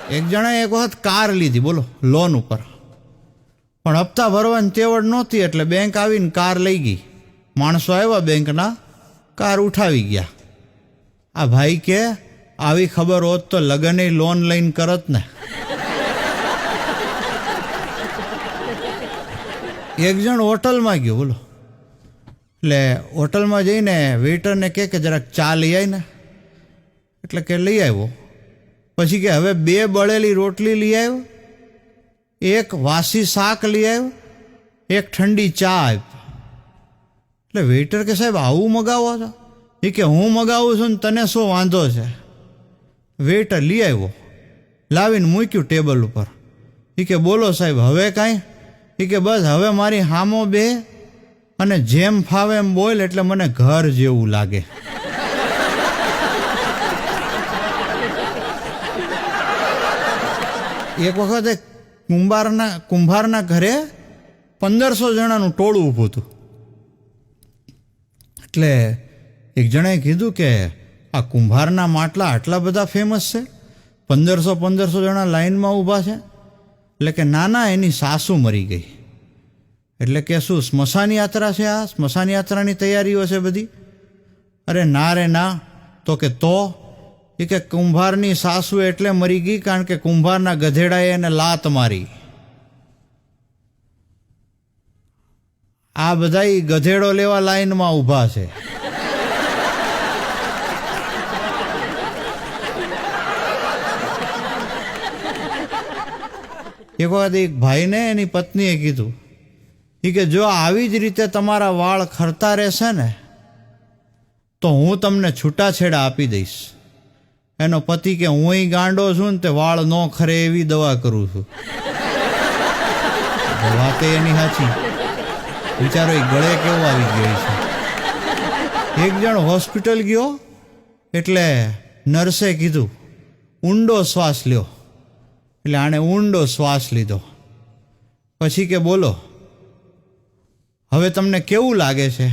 એક જણાએ એક વખત કાર લીધી, બોલો, લોન ઉપર, પણ હપ્તા ભરવાની તેવડ નહોતી એટલે બેંક આવીને કાર લઈ ગઈ. માણસો આવ્યા બેંકના, કાર ઉઠાવી ગયા. આ ભાઈ કે આવી ખબર હોત તો લગને લોન લઈને કરત ને. એક જણ હોટલમાં ગયો, બોલો, એટલે હોટલમાં જઈને વેઇટરને કહે કે જરાક ચા લઈ આવી ને, એટલે કે લઈ આવ્યો. પછી કે હવે 2 બળેલી રોટલી લઈ આવ્યો, 1 વાસી શાક લઈ આવ્યો, 1 ઠંડી ચા આપ. એટલે વેઇટર કે સાહેબ આવું મગાવો છો? એ કે હું મગાવું છું ને તને શું વાંધો છે? વેઇટર લઈ આવ્યો, લાવીને મૂક્યું ટેબલ ઉપર. એ કે બોલો સાહેબ હવે કાંઈ? એ કે બસ હવે મારી હામો બે અને જેમ ફાવે એમ બોલ એટલે મને ઘર જેવું લાગે. એક વખત એક કુંભારના ઘરે 1500 જણાનું ટોળું ઊભું હતું. એટલે એક જણાએ કીધું કે આ કુંભારના માટલા આટલા બધા ફેમસ છે, 1500 જણા લાઈનમાં ઊભા છે. એટલે કે ના, એની સાસુ મરી ગઈ. એટલે કે શું સ્મશાન યાત્રા છે? આ સ્મશાન યાત્રાની તૈયારીઓ છે બધી? અરે ના રે ના. તો કે તો એ કે કુંભારની સાસુ એટલે મરી ગઈ કારણ કે કુંભારના ગધેડાએ એને લાત મારી. આ બધા ગધેડો લેવા લાઈનમાં ઊભા છે. એક વખત એક ભાઈને એની પત્નીએ કીધું કે જો આવી જ રીતે તમારા વાળ ખરતા રહેશે ને તો હું તમને છૂટાછેડા આપી દઈશ. એનો પતિ કે હું ગાંડો છું ને તે વાળ ન ખરે એવી દવા કરું છું. વાતે એની સાચી. વિચારો એ ગળે કેવો આવી ગયો છે. એક જણ હોસ્પિટલ ગયો એટલે નર્સે કીધું ઊંડો શ્વાસ લ્યો. એટલે આણે ઊંડો શ્વાસ લીધો. પછી કે બોલો હવે તમને કેવું લાગે છે?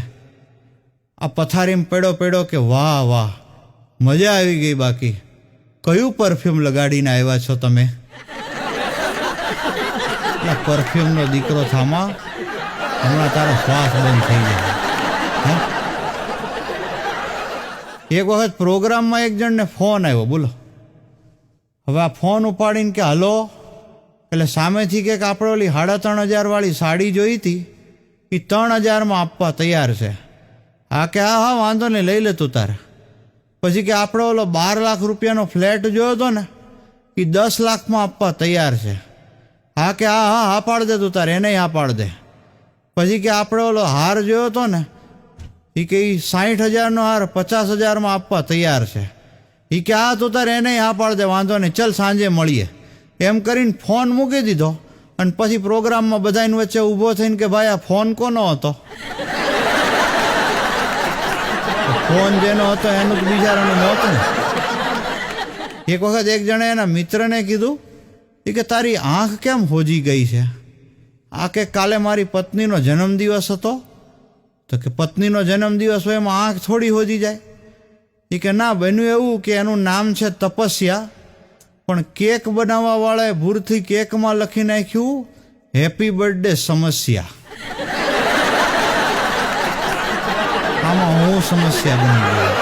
આ પથારીમાં પડ્યો કે વાહ વાહ મજા આવી ગઈ. બાકી કયું પરફ્યુમ લગાડીને આવ્યા છો તમે? પરફ્યુમનો દીકરો થામા, હમણાં તારો શ્વાસ બંધ થઈ જાય. એક વખત પ્રોગ્રામમાં એક જણને ફોન આવ્યો, બોલો. હવે આ ફોન ઉપાડીને કે હલો, એટલે સામેથી કે આપણે ઓલી 3500 વાળી સાડી જોઈ હતી, એ 3000માં આપવા તૈયાર છે. હા કે હા વાંધો નહીં લઈ લે તું તારે. પછી કે આપણે ઓલો 12 લાખ રૂપિયાનો ફ્લેટ જોયો હતો ને, એ 10 લાખમાં આપવા તૈયાર છે. હા કે હા પાડ દે તું તારે, એને હા પાડ દે. પછી કે આપણે ઓલો હાર જોયો હતો ને, એ કે 60,000નો હાર 50,000માં આપવા તૈયાર છે. એ કે હા તું તારે એને હા પાડ દે, વાંધો નહીં, ચલ સાંજે મળીએ. એમ કરીને ફોન મૂકી દીધો. અને પછી પ્રોગ્રામમાં બધાની વચ્ચે ઊભો થઈને કે ભાઈ આ ફોન કોનો હતો? ફોન જેનો હતો એનું જ બિચારાનું નહોતું ને. એક વખત એક જણે એના મિત્રને કીધું કે તારી આંખ કેમ હોજી ગઈ છે? આ કે કાલે મારી પત્નીનો જન્મદિવસ હતો. તો કે પત્નીનો જન્મદિવસ હોય એમાં આંખ થોડી હોજી જાય? એ કે ના, બન્યું એવું કે એનું નામ છે તપસ્યા, પણ કેક બનાવવા વાળાએ ભૂલથી કેકમાં લખી નાખ્યું હેપી બર્થડે સમસ્યા. આમાં હું સમસ્યા બની ગયો.